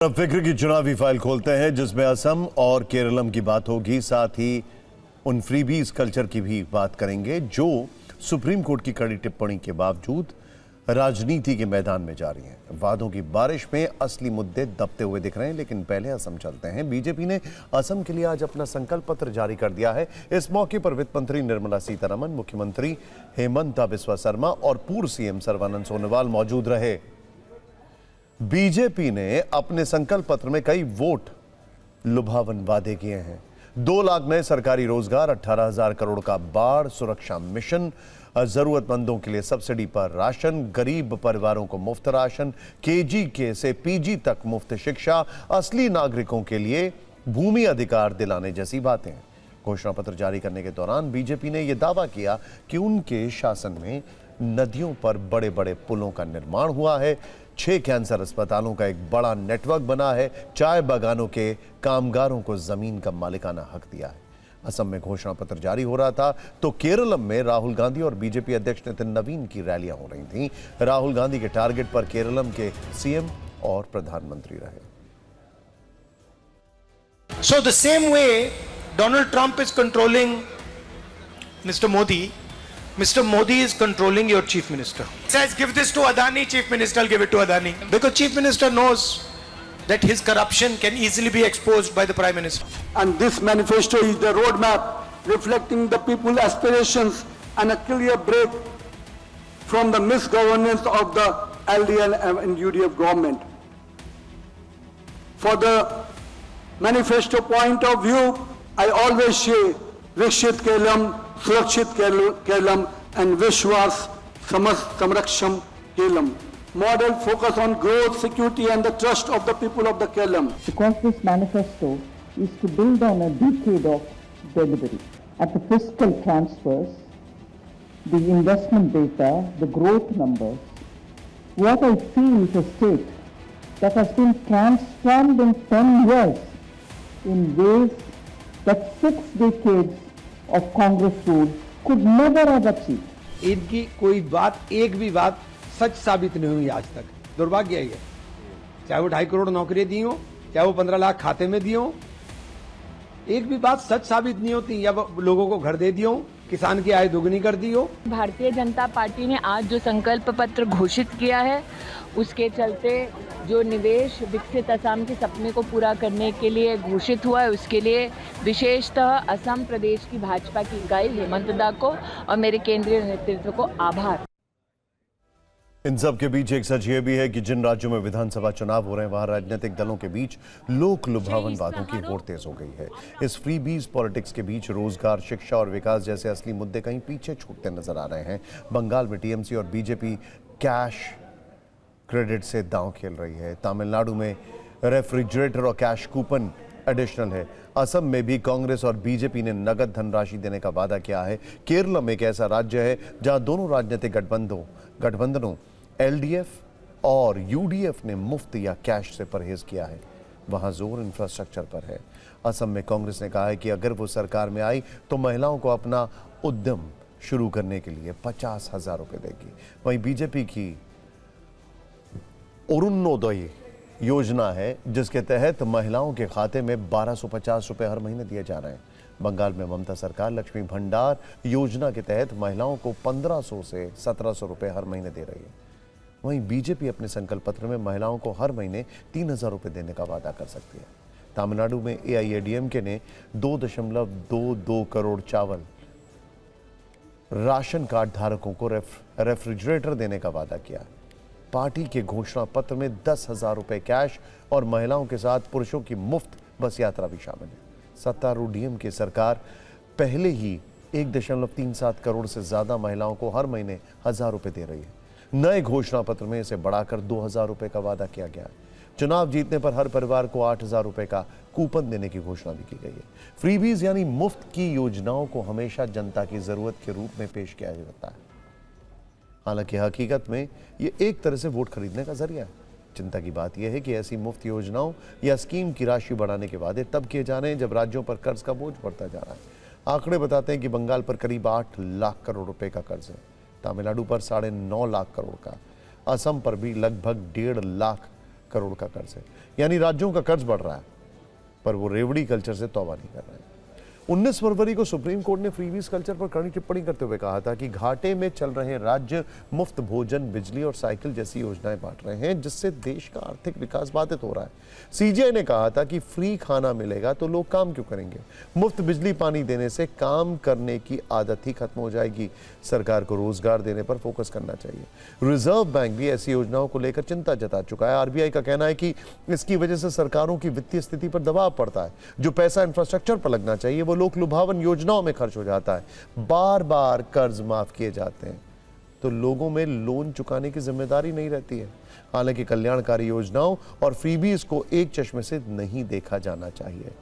अब फिक्र की चुनावी फाइल खोलते हैं जिसमें असम और केरलम की बात होगी, साथ ही उन फ्रीबीज कल्चर की भी बात करेंगे जो सुप्रीम कोर्ट की कड़ी टिप्पणी के बावजूद राजनीति के मैदान में जा रही हैं। वादों की बारिश में असली मुद्दे दबते हुए दिख रहे हैं, लेकिन पहले असम चलते हैं। बीजेपी ने असम के लिए आज अपना संकल्प पत्र जारी कर दिया है। इस मौके पर वित्त मंत्री निर्मला सीतारमण, मुख्यमंत्री हेमंत बिस्वा शर्मा और पूर्व सीएम सर्बानंद सोनोवाल मौजूद रहे। बीजेपी ने अपने संकल्प पत्र में कई वोट लुभावन वादे किए हैं। 2 लाख नए सरकारी रोजगार, 18,000 करोड़ का बाढ़ सुरक्षा मिशन, जरूरतमंदों के लिए सब्सिडी पर राशन, गरीब परिवारों को मुफ्त राशन, केजी से पीजी तक मुफ्त शिक्षा, असली नागरिकों के लिए भूमि अधिकार दिलाने जैसी बातें। घोषणा पत्र जारी करने के दौरान बीजेपी ने यह दावा किया कि उनके शासन में नदियों पर बड़े बड़े पुलों का निर्माण हुआ है, 6 कैंसर अस्पतालों का एक बड़ा नेटवर्क बना है, चाय बागानों के कामगारों को जमीन का मालिकाना हक दिया है। असम में घोषणा पत्र जारी हो रहा था तो केरलम में राहुल गांधी और बीजेपी अध्यक्ष नितिन नवीन की रैलियां हो रही थीं। राहुल गांधी के टारगेट पर केरलम के सीएम और प्रधानमंत्री रहे। So the same way Donald Trump is controlling Mr. Modi is controlling your chief minister. He says give this to Adani, chief minister will give it to Adani. Because chief minister knows that his corruption can easily be exposed by the prime minister. And this manifesto is the roadmap reflecting the people's aspirations and a clear break from the misgovernance of the LDL and UDF government. For the manifesto point of view, I always say Vikshit Kelam, Surakshit Kelam and Vishwas Samraksham Kelam. Model focus on growth, security and the trust of the people of the Kelam. Because this manifesto is to build on a decade of delivery. At the fiscal transfers, the investment data, the growth numbers, what I feel is a state that has been transformed in 10 years in ways that 6 decades of Congress rule could never have achieved. इनकी कोई बात, एक भी बात सच साबित नहीं हुई आज तक। दुर्भाग्य है ये। चाहे वो 2.5 करोड़ नौकरी दी हो, चाहे वो 15 लाख खाते में दी हो, एक भी बात सच साबित नहीं होती। या लोगों को घर दे दियो, किसान की आय दोगुनी कर दी हो। भारतीय जनता पार्टी ने आज जो संकल्प पत्र घोषित किया है, उसके चलते जो निवेश विकसित असम के सपने को पूरा करने के लिए घोषित हुआ है, उसके लिए विशेषतः असम प्रदेश की भाजपा की इकाई हेमंत दा को और मेरे केंद्रीय नेतृत्व को आभार। इन सब के बीच एक सच ये भी है कि जिन राज्यों में विधानसभा चुनाव हो रहे हैं वहां राजनीतिक दलों के बीच लोक लुभावन वादों की होड़ तेज हो गई है। इस फ्रीबीज पॉलिटिक्स के बीच रोजगार, शिक्षा और विकास जैसे असली मुद्दे कहीं पीछे छूटते नजर आ रहे हैं। बंगाल में टीएमसी और बीजेपी कैश क्रेडिट से दांव खेल रही है। तमिलनाडु में रेफ्रिजरेटर और कैश कूपन एडिशनल है। असम में भी कांग्रेस और बीजेपी ने नगद धनराशि देने का वादा किया है। केरल एक ऐसा राज्य है जहां दोनों राजनीतिक गठबंधनों एलडीएफ और यूडीएफ ने मुफ्त या कैश से परहेज किया है। वहां जोर इंफ्रास्ट्रक्चर पर है। असम में कांग्रेस ने कहा है कि अगर वो सरकार में आई तो महिलाओं को अपना उद्यम शुरू करने के लिए 50,000 रुपए देगी। वहीं बीजेपी की अरुणोदय योजना है जिसके तहत महिलाओं के खाते में 1250 रुपए हर महीने दिए जा रहे हैं। बंगाल में ममता सरकार लक्ष्मी भंडार योजना के तहत महिलाओं को 1500 से 1700 रुपए हर महीने दे रही है। वहीं बीजेपी अपने संकल्प पत्र में महिलाओं को हर महीने 3000 रुपए देने का वादा कर सकती है। तमिलनाडु में एआईएडीएमके ने 2.22 करोड़ चावल राशन कार्ड धारकों को रेफ्रिजरेटर देने का वादा किया। पार्टी के घोषणा पत्र में 10,000 रुपए कैश और महिलाओं के साथ पुरुषों की मुफ्त बस यात्रा भी शामिल है। सत्तारूढ़ डीएमके सरकार पहले ही 1.37 करोड़ से ज्यादा महिलाओं को हर महीने 1000 रुपए दे रही है। नए घोषणा पत्र में इसे बढ़ाकर 2000 रुपए का वादा किया गया है। चुनाव जीतने पर हर परिवार को 8000 रुपए का कूपन देने की घोषणा भी की गई है। फ्रीबीज यानी मुफ्त की योजनाओं को हमेशा जनता की जरूरत के रूप में पेश किया जाता है। हालांकि हकीकत में ये एक तरह से वोट खरीदने का जरिया है। चिंता की बात यह है कि ऐसी मुफ्त योजनाओं या स्कीम की राशि बढ़ाने के वादे तब किए जा रहे हैं जब राज्यों पर कर्ज का बोझ बढ़ता जा रहा है। आंकड़े बताते हैं कि बंगाल पर करीब 8 लाख करोड़ रुपए का कर्ज है, तमिलनाडु पर 9.5 लाख करोड़ का, असम पर भी लगभग 1.5 लाख करोड़ का कर्ज है। यानी राज्यों का कर्ज बढ़ रहा है, पर वो रेवड़ी कल्चर से तौबा नहीं कर रहे हैं। 19 फरवरी को सुप्रीम कोर्ट ने फ्रीबीज कल्चर पर कड़ी टिप्पणी करते हुए कहा था कि घाटे में चल रहे राज्य मुफ्त भोजन, बिजली और साइकिल जैसी योजनाएं बांट रहे हैं, जिससे देश का आर्थिक विकास बाधित हो रहा है। सीजीआई ने कहा था कि फ्री खाना मिलेगा तो लोग काम क्यों करेंगे। मुफ्त बिजली पानी देने से काम करने की आदत ही खत्म हो जाएगी। सरकार को रोजगार देने पर फोकस करना चाहिए। रिजर्व बैंक भी ऐसी योजनाओं को लेकर चिंता जता चुका है। आरबीआई का कहना है कि इसकी वजह से सरकारों की वित्तीय स्थिति पर दबाव पड़ता है। जो पैसा इंफ्रास्ट्रक्चर पर लगना चाहिए वो लोक लुभावन योजनाओं में खर्च हो जाता है। बार बार कर्ज माफ किए जाते हैं तो लोगों में लोन चुकाने की जिम्मेदारी नहीं रहती है। हालांकि कल्याणकारी योजनाओं और फ्रीबीज को एक चश्मे से नहीं देखा जाना चाहिए।